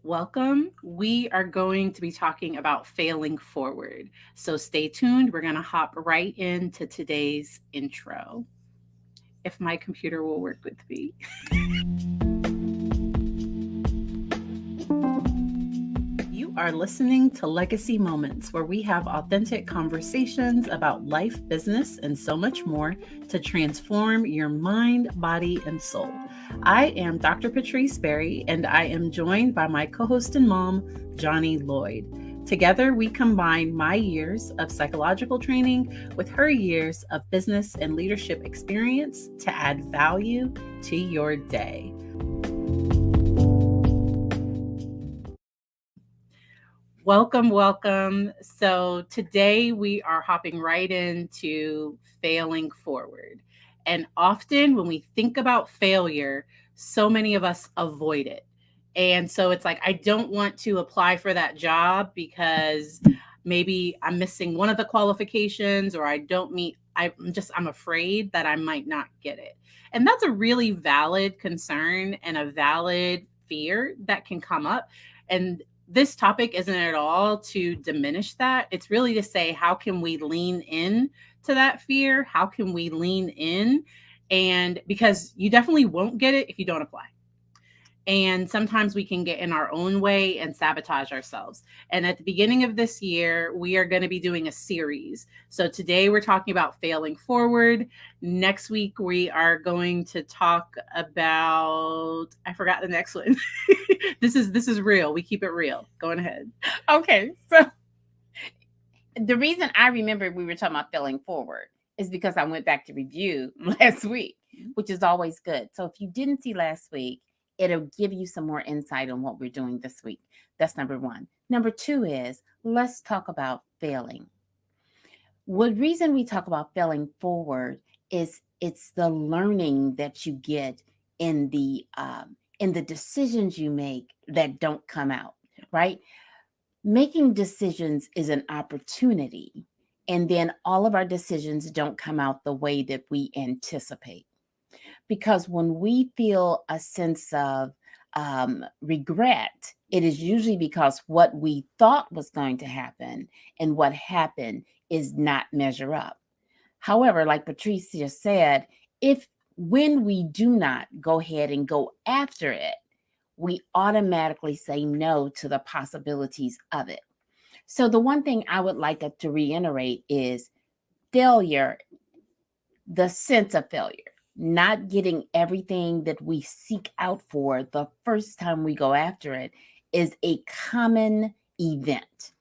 Welcome. We are going to be talking about failing forward. So stay tuned. We're going to hop right into today's intro. If my computer will work with me. You are listening to Legacy Moments, where we have authentic conversations about life, business, and so much more to transform your mind, body, and soul. I am Dr. Patrice Berry, and I am joined by my co host and mom, Johnnie Lloyd. Together, we combine my years of psychological training with her years of business and leadership experience to add value to your day. Welcome, welcome. So today we are hopping right into failing forward. And often when we think about failure, so many of us avoid it. And so it's like, I don't want to apply for that job because maybe I'm missing one of the qualifications or I don't meet, I'm afraid that I might not get it. And that's a really valid concern and a valid fear that can come up. And this topic isn't at all to diminish that. It's really to say, how can we lean in to that fear? How can we lean in? And because you definitely won't get it if you don't apply. And sometimes we can get in our own way and sabotage ourselves. And at the beginning of this year, we are going to be doing a series. So today we're talking about failing forward. Next week, we are going to talk about, I forgot the next one. This is real. We keep it real. Going ahead. Okay, so the reason I remember we were talking about failing forward is because I went back to review last week, which is always good. So if you didn't see last week, it'll give you some more insight on what we're doing this week. That's number one. Number two is, let's talk about failing. The reason we talk about failing forward is it's the learning that you get in the decisions you make that don't come out, right? Making decisions is an opportunity, and then all of our decisions don't come out the way that we anticipate. Because when we feel a sense of regret, it is usually because what we thought was going to happen and what happened is not measure up. However, like Patrice just said, if when we do not go ahead and go after it, we automatically say no to the possibilities of it. So the one thing I would like to reiterate is failure, the sense of failure, not getting everything that we seek out for the first time we go after it, is a common event.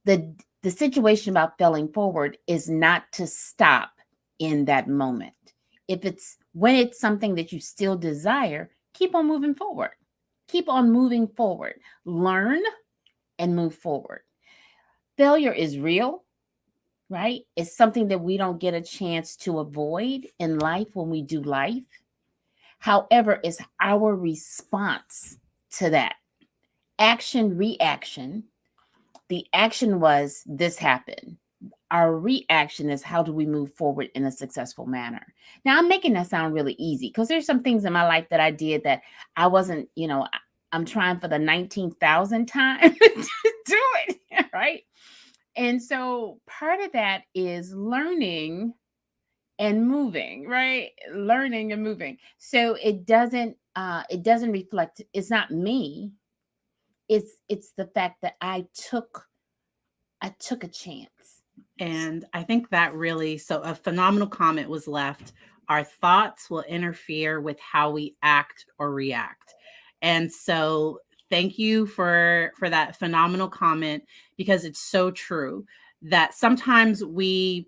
The situation about failing forward is not to stop in that moment. When it's something that you still desire, keep on moving forward. Keep on moving forward. Learn and move forward. Failure is real, right? It's something that we don't get a chance to avoid in life when we do life. However, it's our response to that. Action, reaction. The action was this happened. Our reaction is how do we move forward in a successful manner. Now, I'm making that sound really easy because there's some things in my life that I did that I wasn't, I'm trying for the 19,000th time to do it, right? And so part of that is learning and moving, right? Learning and moving. So it doesn't reflect, it's not me. It's the fact that I took a chance. And I think that really, so a phenomenal comment was left. Our thoughts will interfere with how we act or react. And so thank you for that phenomenal comment, because it's so true that sometimes we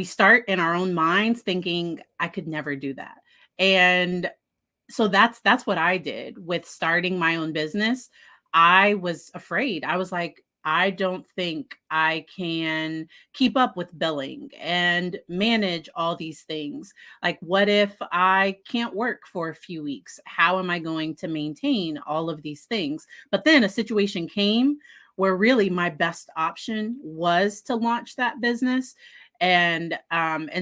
start in our own minds thinking I could never do that. And so that's what I did with starting my own business. I was afraid. I was like, I don't think I can keep up with billing and manage all these things. Like, what if I can't work for a few weeks? How am I going to maintain all of these things? But then a situation came where really my best option was to launch that business. And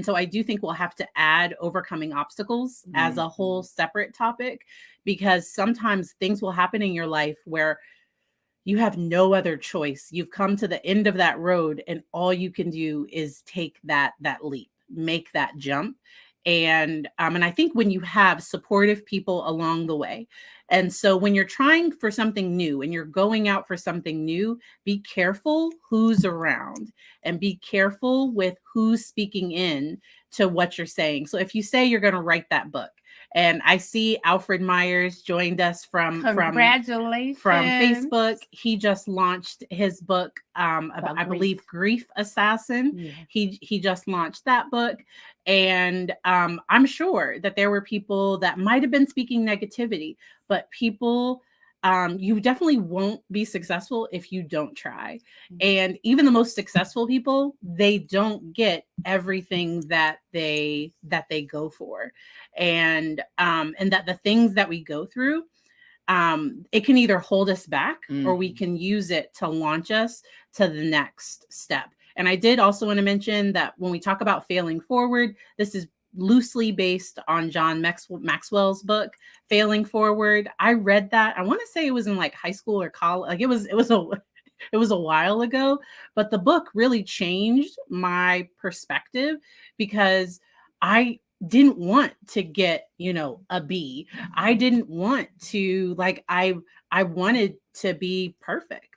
so I do think we'll have to add overcoming obstacles as a whole separate topic, because sometimes things will happen in your life where you have no other choice. You've come to the end of that road and all you can do is take that leap, make that jump. And I think when you have supportive people along the way, and so when you're trying for something new and you're going out for something new, be careful who's around and be careful with who's speaking in to what you're saying. So if you say you're going to write that book, and I see Alfred Myers joined us from Congratulations. Facebook. He just launched his book, I believe Grief Assassin. Yeah. He just launched that book. And I'm sure that there were people that might have been speaking negativity, but people, you definitely won't be successful if you don't try. And even the most successful people, they don't get everything that they go for. And that the things that we go through, it can either hold us back or we can use it to launch us to the next step. And I did also want to mention that when we talk about failing forward, this is loosely based on John Maxwell's book, Failing Forward. I read that. I want to say it was in like high school or college. Like it was a while ago, but the book really changed my perspective because I didn't want to get, a B. I didn't want to I wanted to be perfect.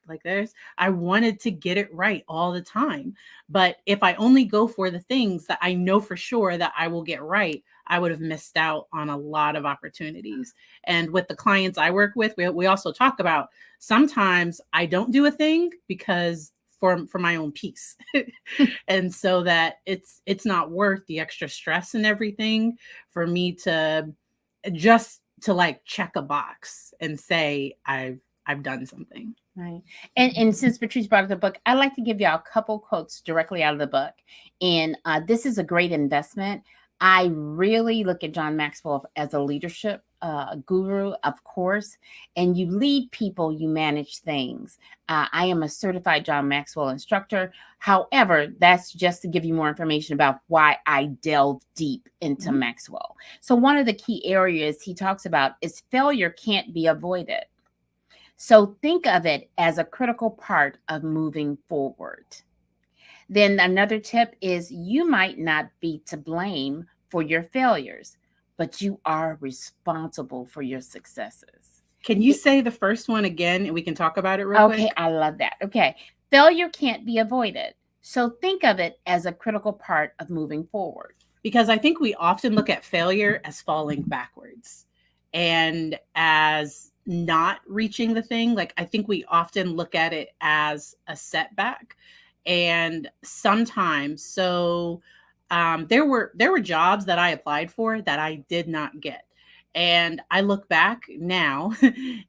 I wanted to get it right all the time. But if I only go for the things that I know for sure that I will get right, I would have missed out on a lot of opportunities. And with the clients I work with, we also talk about sometimes I don't do a thing because for my own peace. And so that it's not worth the extra stress and everything for me to just to like check a box and say I've done something. Right. And since Patrice brought up the book, I'd like to give y'all a couple quotes directly out of the book. And this is a great investment. I really look at John Maxwell as a leadership guru, of course. And you lead people, you manage things. I am a certified John Maxwell instructor. However, that's just to give you more information about why I delve deep into Maxwell. So one of the key areas he talks about is failure can't be avoided. So think of it as a critical part of moving forward. Then another tip is you might not be to blame for your failures, but you are responsible for your successes. Can you say the first one again and we can talk about it real quick? Okay, I love that. Okay. Failure can't be avoided. So think of it as a critical part of moving forward. Because I think we often look at failure as falling backwards and as not reaching the thing. Like I think we often look at it as a setback. And sometimes, there were jobs that I applied for that I did not get. And I look back now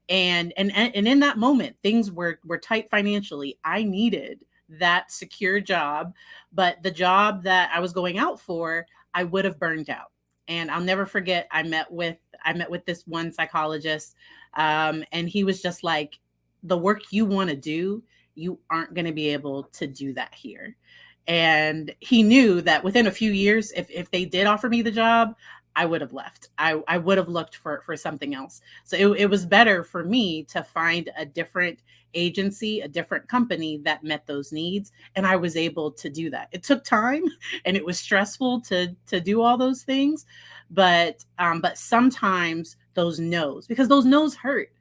and in that moment, things were tight financially. I needed that secure job, but the job that I was going out for, I would have burned out. And I'll never forget, I met with this one psychologist, and he was just like, the work you want to do, you aren't going to be able to do that here. And he knew that within a few years, if they did offer me the job, I would have left. I would have looked for something else. So it was better for me to find a different agency, a different company that met those needs. And I was able to do that. It took time and it was stressful to do all those things. But sometimes those no's, because those no's hurt.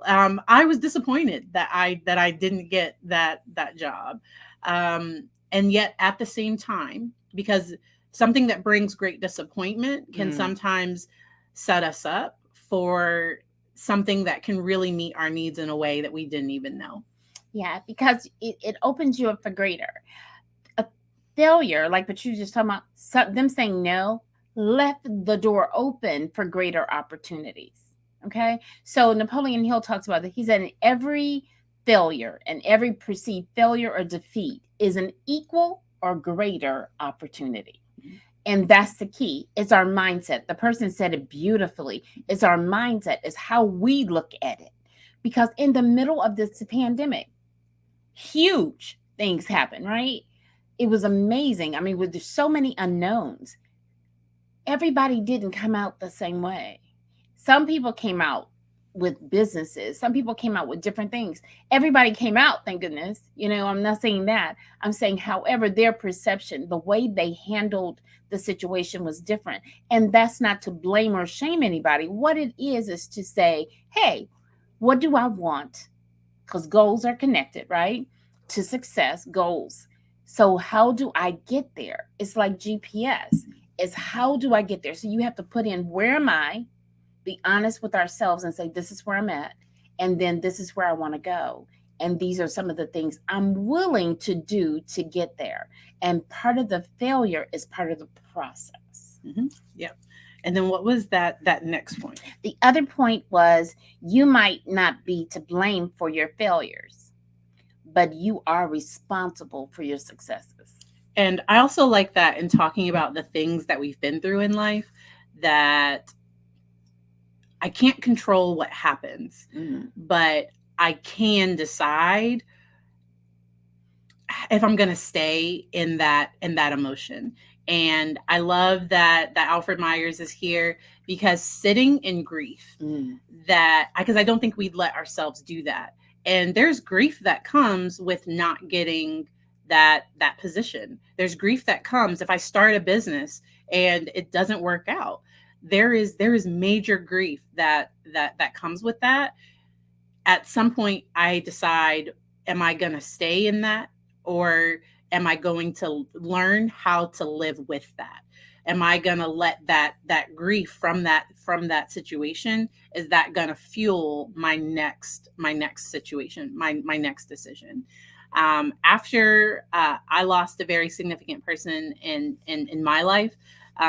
I was disappointed that I didn't get that job. And yet at the same time, because something that brings great disappointment can sometimes set us up for something that can really meet our needs in a way that we didn't even know. Yeah, because it opens you up for greater. A failure, like Patrice just talking about, them saying no, left the door open for greater opportunities. Okay, so Napoleon Hill talks about that. He said in every failure and every perceived failure or defeat is an equal or greater opportunity. And that's the key. It's our mindset. The person said it beautifully. It's our mindset. It's how we look at it. Because in the middle of this pandemic, huge things happen, right? It was amazing. I mean, with so many unknowns, everybody didn't come out the same way. Some people came out with businesses. Some people came out with different things. Everybody came out, thank goodness. I'm not saying that. I'm saying, however, their perception, the way they handled the situation was different. And that's not to blame or shame anybody. What it is to say, hey, what do I want? Because goals are connected, right? To success, goals. So how do I get there? It's like GPS. It's how do I get there? So you have to put in, where am I? Be honest with ourselves and say, this is where I'm at. And then this is where I want to go. And these are some of the things I'm willing to do to get there. And part of the failure is part of the process. Mm-hmm. Yeah. And then what was that next point? The other point was, you might not be to blame for your failures, but you are responsible for your successes. And I also like that in talking about the things that we've been through in life, that I can't control what happens, but I can decide if I'm going to stay in that emotion. And I love that Alfred Myers is here, because sitting in grief, because I don't think we'd let ourselves do that. And there's grief that comes with not getting that position. There's grief that comes if I start a business and it doesn't work out. There is major grief that comes with that. At some point, I decide, am I going to stay in that, or am I going to learn how to live with that? Am I going to let that grief from that situation, is that going to fuel my next situation, my next decision? After I lost a very significant person in my life,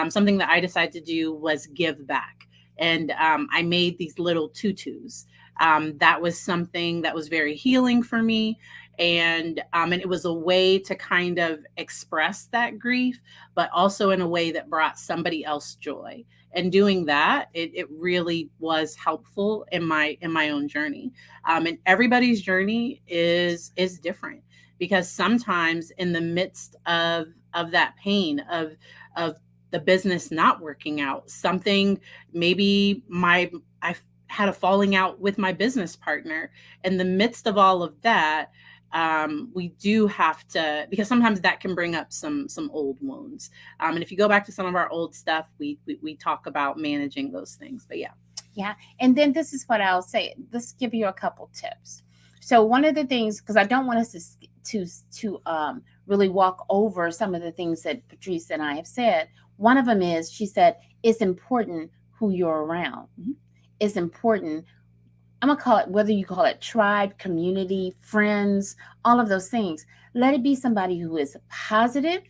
something that I decided to do was give back. And I made these little tutus. That was something that was very healing for me. And it was a way to kind of express that grief, but also in a way that brought somebody else joy. And doing that, it really was helpful in my own journey. And everybody's journey is different, because sometimes in the midst of that pain of the business not working out, something, maybe I had a falling out with my business partner. In the midst of all of that, we do have to, because sometimes that can bring up some old wounds. And if you go back to some of our old stuff, we talk about managing those things. But yeah. And then this is what I'll say. Let's give you a couple tips. So one of the things, because I don't want us to really walk over some of the things that Patrice and I have said. One of them is, she said, it's important who you're around. It's important. I'm going to call it, whether you call it tribe, community, friends, all of those things. Let it be somebody who is positive,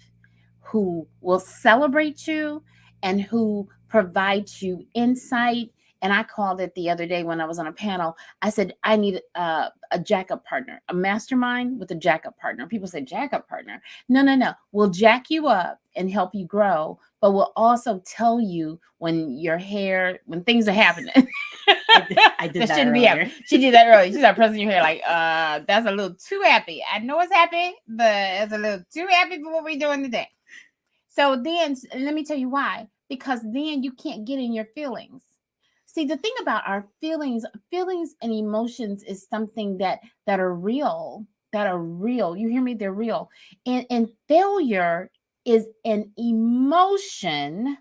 who will celebrate you, and who provides you insight. And I called it the other day when I was on a panel. I said, I need a jack-up partner, a mastermind with a jack-up partner. People say, jack-up partner. No. We'll jack you up and help you grow, but we'll also tell you when things are happening. I did that shouldn't earlier. She did that earlier. She started pressing your hair like, that's a little too happy. I know it's happy, but it's a little too happy for what we're doing today. So then, let me tell you why. Because then you can't get in your feelings. See, the thing about our feelings and emotions is something that are real, You hear me? They're real. And failure is an emotion.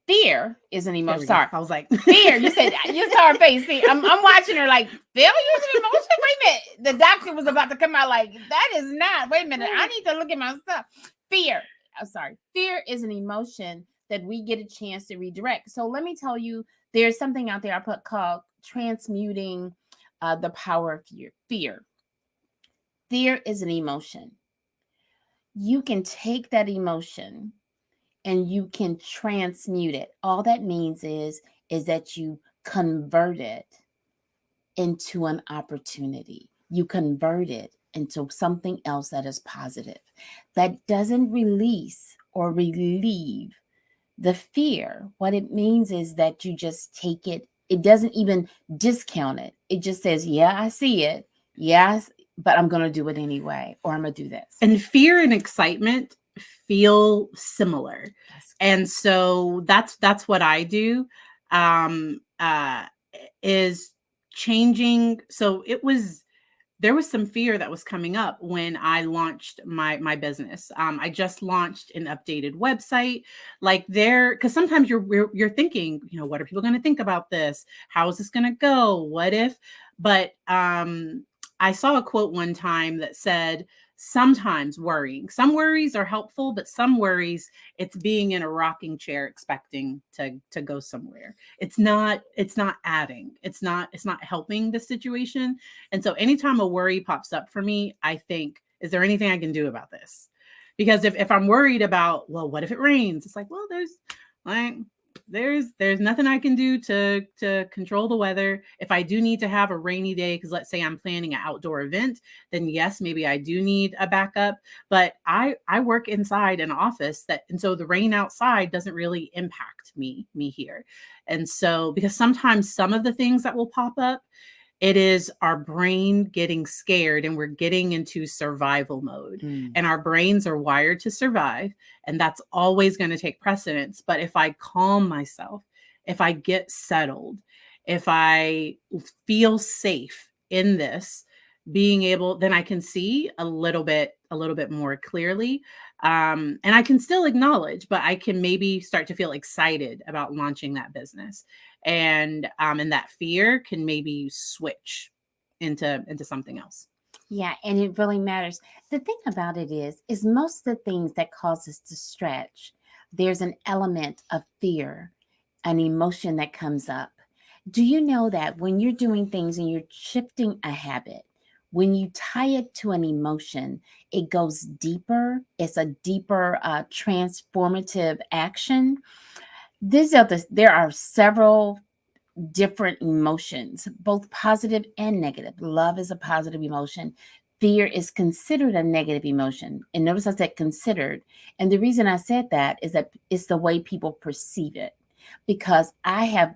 Fear is an emotion. Sorry. I was like, fear. You said, you saw her face. See, I'm watching her like, failure is an emotion? Wait a minute. The doctor was about to come out like, that is not. Wait a minute. I need to look at my stuff. Fear. I'm sorry. Fear is an emotion that we get a chance to redirect. So let me tell you, there's something out there I put called transmuting the power of fear. Fear is an emotion. You can take that emotion and you can transmute it. All that means is that you convert it into an opportunity. You convert it into something else that is positive. That doesn't release or relieve the fear. What it means is that you just take it. It doesn't even discount it. It just says, yeah, I see it. Yes, but I'm going to do it anyway, or I'm going to do this. And fear and excitement feel similar. And so that's what I do. is changing. So there was some fear that was coming up when I launched my business. I just launched an updated website, because sometimes you're thinking, what are people going to think about this? How is this going to go? What if? But I saw a quote one time that said, sometimes worrying. Some worries are helpful, but some worries, it's being in a rocking chair expecting to go somewhere. It's not adding. It's not helping the situation. And so anytime a worry pops up for me, I think, is there anything I can do about this? Because if I'm worried about, well, what if it rains? It's like, well, there's nothing I can do to control the weather. If I do need to have a rainy day, because let's say I'm planning an outdoor event, then yes, maybe I do need a backup. But I work inside an office and so the rain outside doesn't really impact me here. And so, because sometimes some of the things that will pop up, it is our brain getting scared and we're getting into survival mode. And our brains are wired to survive. And that's always going to take precedence. But if I calm myself, if I get settled, if I feel safe in this, then I can see a little bit more clearly. And I can still acknowledge, but I can maybe start to feel excited about launching that business. And that fear can maybe switch into something else. Yeah, and it really matters. The thing about it is most of the things that cause us to stretch, there's an element of fear, an emotion that comes up. Do you know that when you're doing things and you're shifting a habit, when you tie it to an emotion, it goes deeper. It's a deeper transformative action. There are several different emotions, both positive and negative. Love is a positive emotion. Fear is considered a negative emotion. And notice I said considered. And the reason I said that is that it's the way people perceive it. Because I have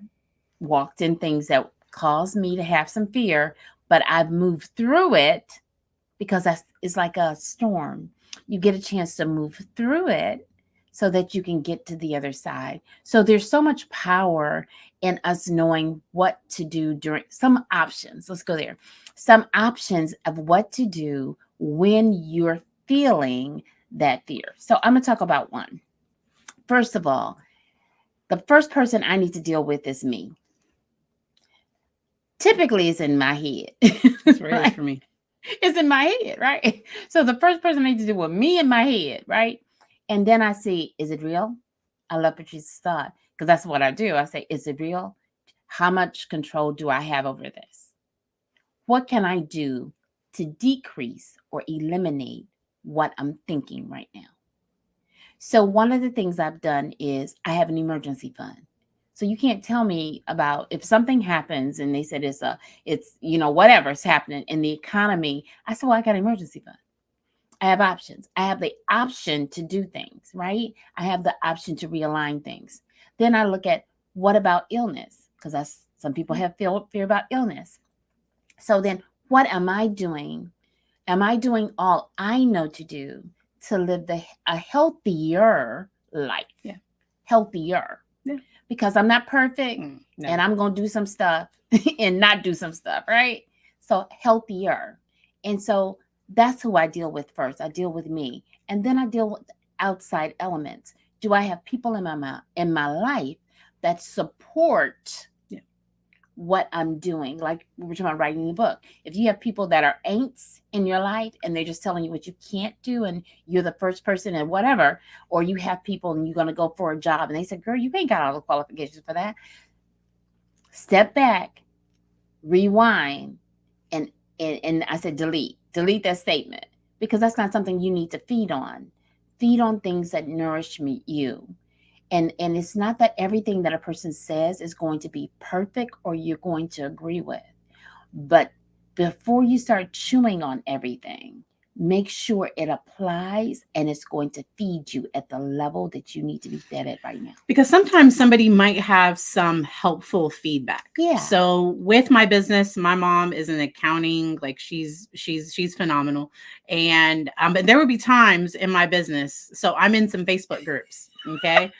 walked in things that cause me to have some fear, but I've moved through it because it's like a storm. You get a chance to move through it so that you can get to the other side. So there's so much power in us knowing what to do during some options. Let's go there. Some options of what to do when you're feeling that fear. So I'm going to talk about one. First of all, the first person I need to deal with is me. Typically, it's in my head. That's where it is for me. It's in my head, right? So the first person I need to deal with me in my head, right? And then I see, is it real? I love Patrice's thought because that's what I do. I say, is it real? How much control do I have over this? What can I do to decrease or eliminate what I'm thinking right now? So one of the things I've done is I have an emergency fund. So you can't tell me about if something happens and they said it's whatever's happening in the economy. I said, well, I got an emergency fund. I have options. I have the option to do things, right? I have the option to realign things. Then I look at what about illness? Because some people have fear about illness. So then what am I doing? Am I doing all I know to do to live a healthier life? Yeah. Healthier. Yeah. Because I'm not perfect and I'm going to do some stuff and not do some stuff, right? So healthier. And so that's who I deal with first. I deal with me. And then I deal with outside elements. Do I have people in my life that support what I'm doing? Like we were talking about writing the book. If you have people that are ain'ts in your life and they're just telling you what you can't do and you're the first person and whatever, or you have people and you're going to go for a job and they said, girl, you ain't got all the qualifications for that. Step back, rewind, and I said delete that statement because that's not something you need to feed on. Feed on things that nourish you. And it's not that everything that a person says is going to be perfect or you're going to agree with. But before you start chewing on everything, make sure it applies and it's going to feed you at the level that you need to be fed at right now. Because sometimes somebody might have some helpful feedback. Yeah. So with my business, my mom is in accounting, like she's phenomenal. And but there would be times in my business. So I'm in some Facebook groups, okay?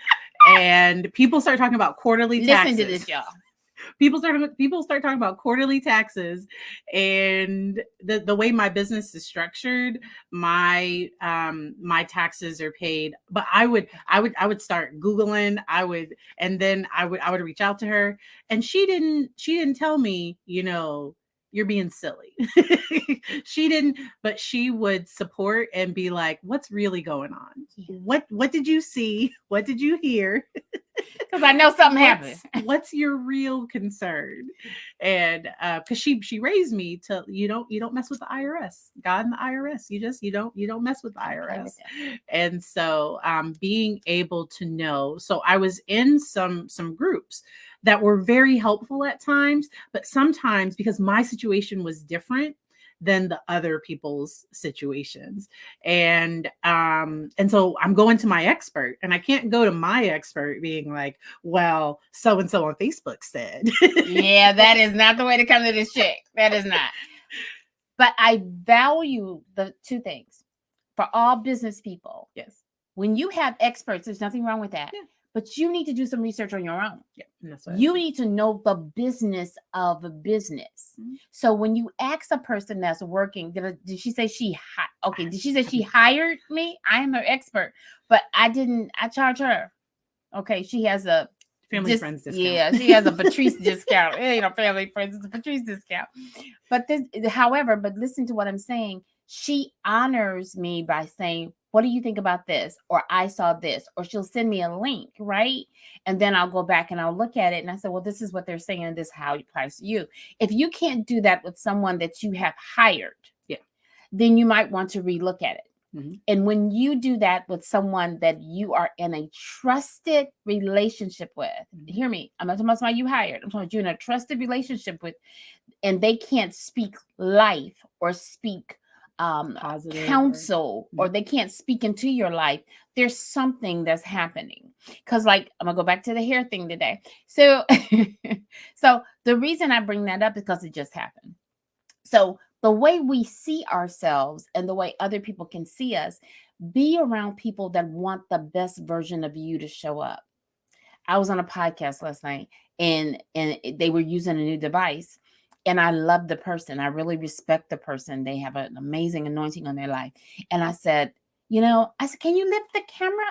And people start talking about quarterly taxes. Listen to this, y'all. People start talking about quarterly taxes, and the way my business is structured, my my taxes are paid. But I would start Googling. And then I would reach out to her, and she didn't tell me, you're being silly. She didn't, but she would support and be like, what's really going on? What did you see? What did you hear? Because I know something happened. What's your real concern? And because she raised me to, you don't mess with the IRS. God and the IRS. You don't mess with the IRS. And so being able to know. So I was in some groups that were very helpful at times, but sometimes because my situation was different than the other people's situations. And so I'm going to my expert, and I can't go to my expert being like, well, so and so on Facebook said. Yeah, that is not the way to come to this chick. That is not. But I value the two things for all business people. Yes. When you have experts, there's nothing wrong with that. Yeah. But you need to do some research on your own. Yeah, you need to know the business of a business. Mm-hmm. So when you ask a person that's working, did she say did she say she hired me? I am her expert, but I charge her. Okay, she has a family friends discount. Yeah, she has a Patrice discount. It ain't a family friends, it's a Patrice discount. But but listen to what I'm saying. She honors me by saying, what do you think about this? Or I saw this, or she'll send me a link, right? And then I'll go back and I'll look at it. And I said, well, this is what they're saying, and this is how it applies to you. If you can't do that with someone that you have hired, then you might want to relook at it. Mm-hmm. And when you do that with someone that you are in a trusted relationship with, hear me, I'm not talking about somebody you hired. I'm talking about you in a trusted relationship with, and they can't speak life or speak positive counsel, or they can't speak into your life, there's something that's happening. Because like, I'm gonna go back to the hair thing today. So so the reason I bring that up is because it just happened. So the way we see ourselves and the way other people can see us, be around people that want the best version of you to show up. I was on a podcast last night, and they were using a new device. And I love the person. I really respect the person. They have an amazing anointing on their life. And I said, can you lift the camera?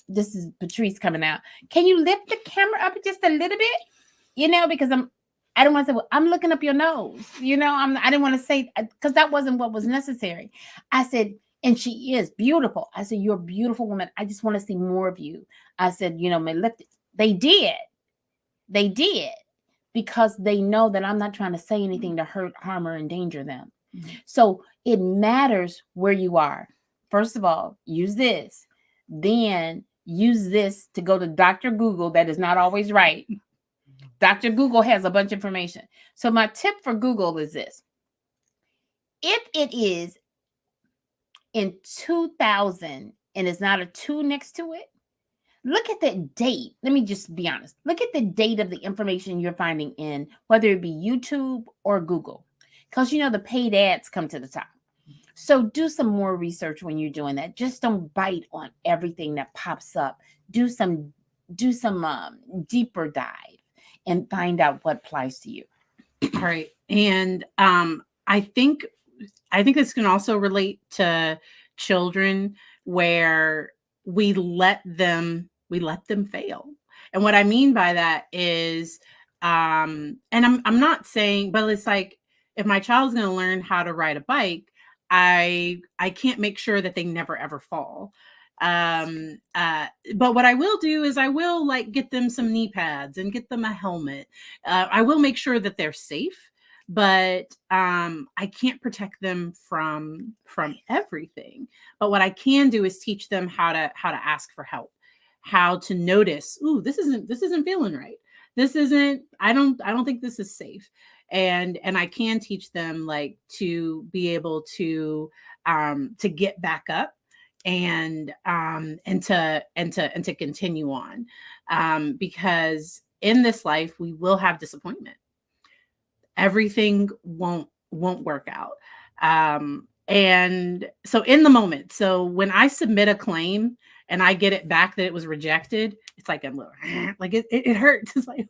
This is Patrice coming out. Can you lift the camera up just a little bit? Because I don't want to say, well, I'm looking up your nose. I didn't want to say, because that wasn't what was necessary. I said, and she is beautiful. I said, you're a beautiful woman. I just want to see more of you. I said, lift it. They did. Because they know that I'm not trying to say anything to hurt, harm, or endanger them. Mm-hmm. So it matters where you are. First of all, use this. Then use this to go to Dr. Google. That is not always right. Dr. Google has a bunch of information. So my tip for Google is this. If it is in 2000 and it's not a 2 next to it, look at the date. Let me just be honest. Look at the date of the information you're finding in, whether it be YouTube or Google, because the paid ads come to the top. So do some more research when you're doing that. Just don't bite on everything that pops up. Do some deeper dive and find out what applies to you. All right. And I think this can also relate to children, where we let them fail. And what I mean by that is, and I'm not saying, but it's like, if my child's going to learn how to ride a bike, I can't make sure that they never ever fall. But what I will do is I will get them some knee pads and get them a helmet. I will make sure that they're safe, but I can't protect them from everything. But what I can do is teach them how to ask for help, how to notice, ooh, this isn't feeling right. I don't think this is safe. And I can teach them to be able to get back up and to continue on, because in this life we will have disappointment. Everything won't work out. And so in the moment, so when I submit a claim and I get it back that it was rejected, it's like a little, it hurts. It's like,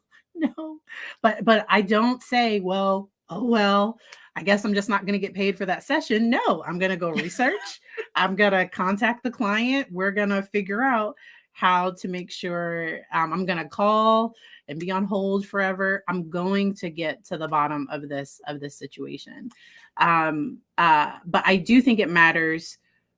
But I don't say, well, oh well, I guess I'm just not going to get paid for that session. No, I'm going to go research. I'm going to contact the client. We're going to figure out how to make sure I'm going to call and be on hold forever. I'm going to get to the bottom of this situation. But I do think it matters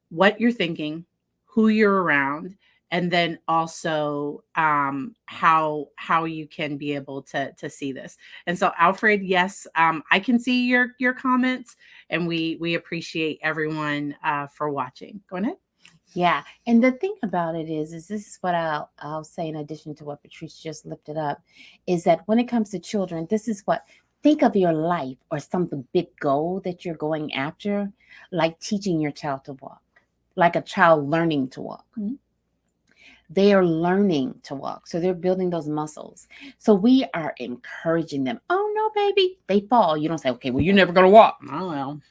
what you're thinking, who you're around, and then also how you can be able to see this. And so, Alfred, yes, I can see your comments, and we appreciate everyone for watching. Go ahead. Yeah, and the thing about it is this is what I'll say in addition to what Patrice just lifted up, is that when it comes to children, this is what think of your life or some big goal that you're going after, like teaching your child to walk, like a child learning to walk. Mm-hmm. They are learning to walk, so they're building those muscles. So we are encouraging them. Oh no, baby, they fall. You don't say, okay, well, you're never gonna walk. Oh well.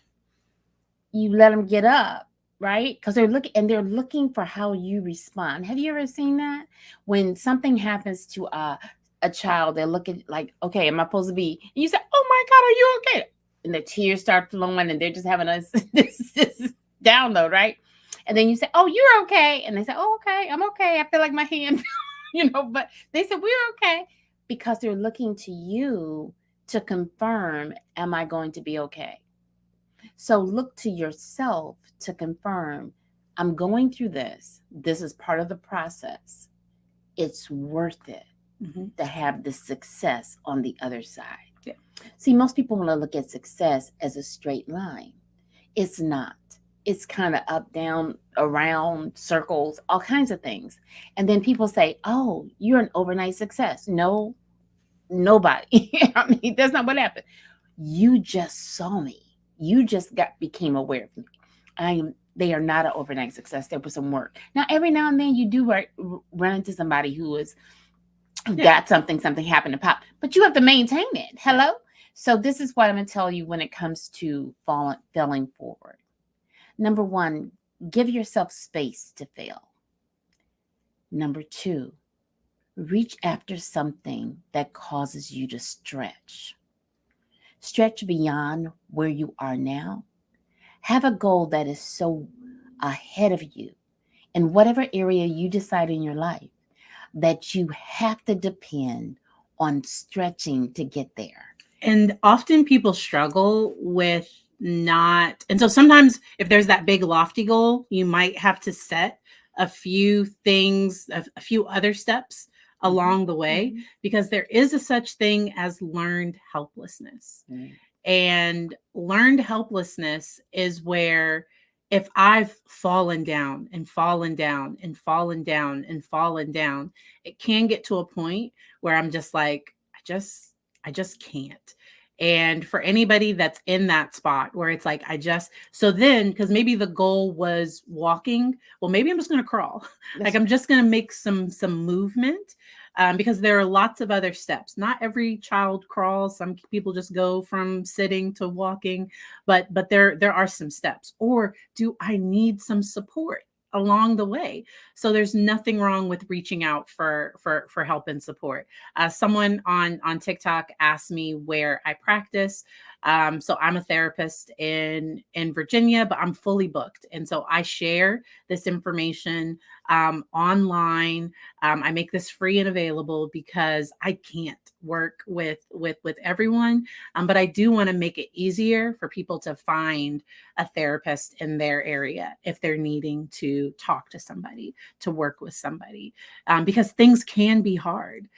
You let them get up. Right? Because they're looking for how you respond. Have you ever seen that? When something happens to a child, they're looking like, okay, am I supposed to be? And you say, oh my God, are you okay? And the tears start flowing and they're just having this download, right? And then you say, oh, you're okay. And they say, oh, okay, I'm okay. I feel like my hand, but they said, we're okay. Because they're looking to you to confirm, am I going to be okay? So look to yourself to confirm, I'm going through this. This is part of the process. It's worth it to have the success on the other side. Yeah. See, most people want to look at success as a straight line. It's not. It's kind of up, down, around, circles, all kinds of things. And then people say, oh, you're an overnight success. No, nobody. I mean, that's not what happened. You just saw me. You just became aware of me. They are not an overnight success. There was some work. Now, every now and then you do run into somebody who is got something happened to pop, but you have to maintain it. Hello? So this is what I'm going to tell you when it comes to failing forward. Number one, give yourself space to fail. Number two, reach after something that causes you to stretch. Stretch beyond where you are now. Have a goal that is so ahead of you in whatever area you decide in your life that you have to depend on stretching to get there. And often people struggle with not, and so sometimes if there's that big lofty goal, you might have to set a few things, a few other steps along the way, because there is a such thing as learned helplessness. And learned helplessness is where if I've fallen down and fallen down and fallen down and fallen down, it can get to a point where I'm just like, I just can't. And for anybody that's in that spot where it's like, so then, because maybe the goal was walking, well, maybe I'm just going to crawl. Like I'm just going to make some movement. Because there are lots of other steps. Not every child crawls. Some people just go from sitting to walking, but there are some steps. Or do I need some support along the way? So there's nothing wrong with reaching out for help and support. Someone on TikTok asked me where I practice. So I'm a therapist in Virginia, but I'm fully booked. And so I share this information online. I make this free and available because I can't work with everyone. But I do want to make it easier for people to find a therapist in their area if they're needing to talk to somebody, to work with somebody, because things can be hard.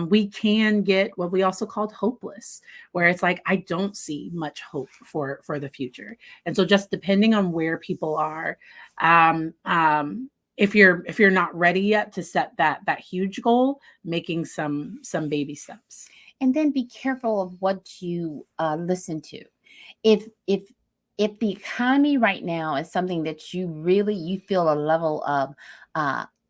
We can get what we also called hopeless, where it's like, I don't see much hope for the future. And so just depending on where people are, if you're not ready yet to set that huge goal, making some baby steps. And then be careful of what you listen to. If the economy right now is something that you feel a level of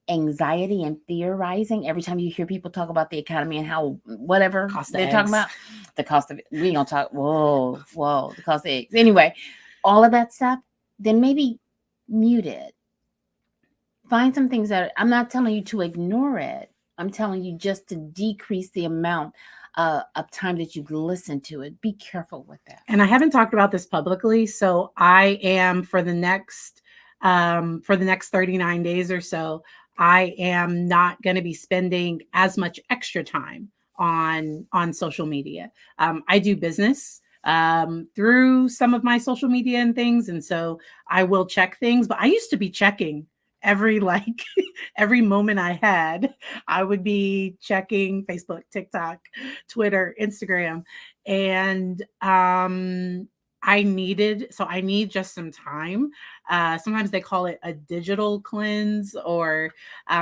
anxiety and fear rising every time you hear people talk about the economy and how whatever they're talking about, the cost of it, we ain't gonna talk, whoa, the cost of eggs. Anyway, all of that stuff, then maybe mute it. Find some things that I'm not telling you to ignore it. I'm telling you just to decrease the amount of time that you've listened to it. Be careful with that. And I haven't talked about this publicly, so I am for the next 39 days or so, I am not going to be spending as much extra time on social media. I do business through some of my social media and things, and so I will check things. But I used to be checking every every moment I had. I would be checking Facebook, TikTok, Twitter, Instagram, and I need just some time. Sometimes they call it a digital cleanse, or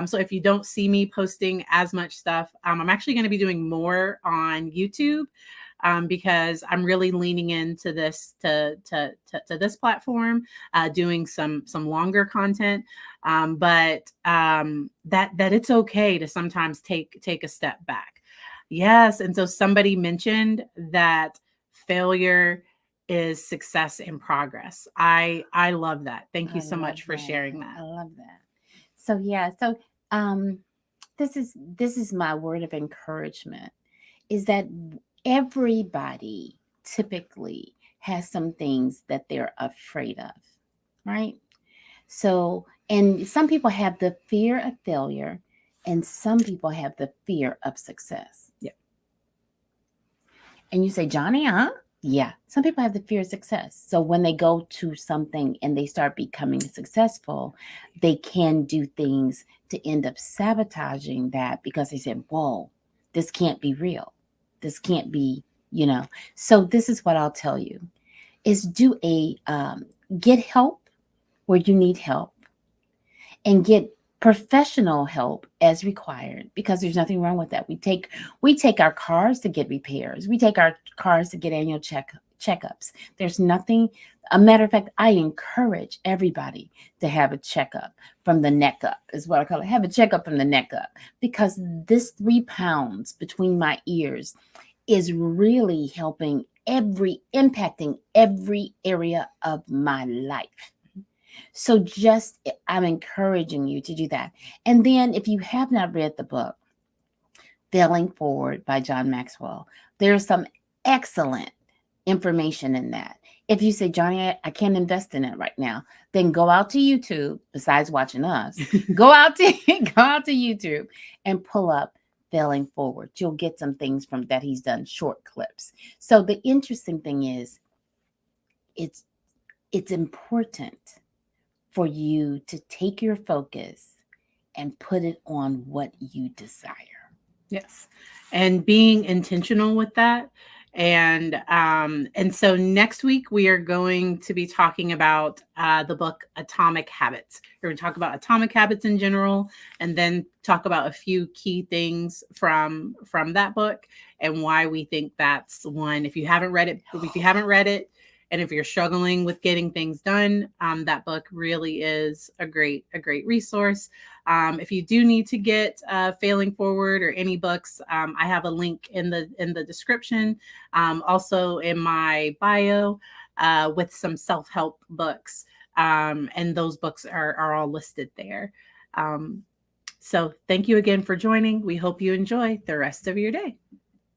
so if you don't see me posting as much stuff, I'm actually going to be doing more on YouTube. Because I'm really leaning into this to this platform, doing some longer content, but that it's okay to sometimes take a step back. Yes, and so somebody mentioned that failure is success in progress. I love that. Thank you so much for sharing that. I love that. So yeah, so this is my word of encouragement, is that everybody typically has some things that they're afraid of, right? So, and some people have the fear of failure, and some people have the fear of success. Yeah. And you say, Johnnie, huh? Yeah. Some people have the fear of success. So when they go to something and they start becoming successful, they can do things to end up sabotaging that because they said, whoa, this can't be real. This can't be, So this is what I'll tell you is get help where you need help, and get professional help as required, because there's nothing wrong with that. We take our cars to get repairs. We take our cars to get annual checkups. There's nothing. A matter of fact, I encourage everybody to have a checkup from the neck up, is what I call it. Have a checkup from the neck up, because this 3 pounds between my ears is really impacting every area of my life. So I'm encouraging you to do that. And then if you have not read the book, Failing Forward by John Maxwell, there's some excellent information in that. If you say, Johnnie, I can't invest in it right now, then go out to YouTube, besides watching us, go out to YouTube and pull up Failing Forward. You'll get some things from that he's done, short clips. So the interesting thing is, it's important for you to take your focus and put it on what you desire. Yes. And being intentional with that. And so next week we are going to be talking about the book Atomic Habits. We're going to talk about atomic habits in general, and then talk about a few key things from that book and why we think that's one. If you haven't read it, and if you're struggling with getting things done, that book really is a great resource. If you do need to get Failing Forward or any books, I have a link in the description, also in my bio, with some self-help books, and those books are all listed there. So thank you again for joining. We hope you enjoy the rest of your day.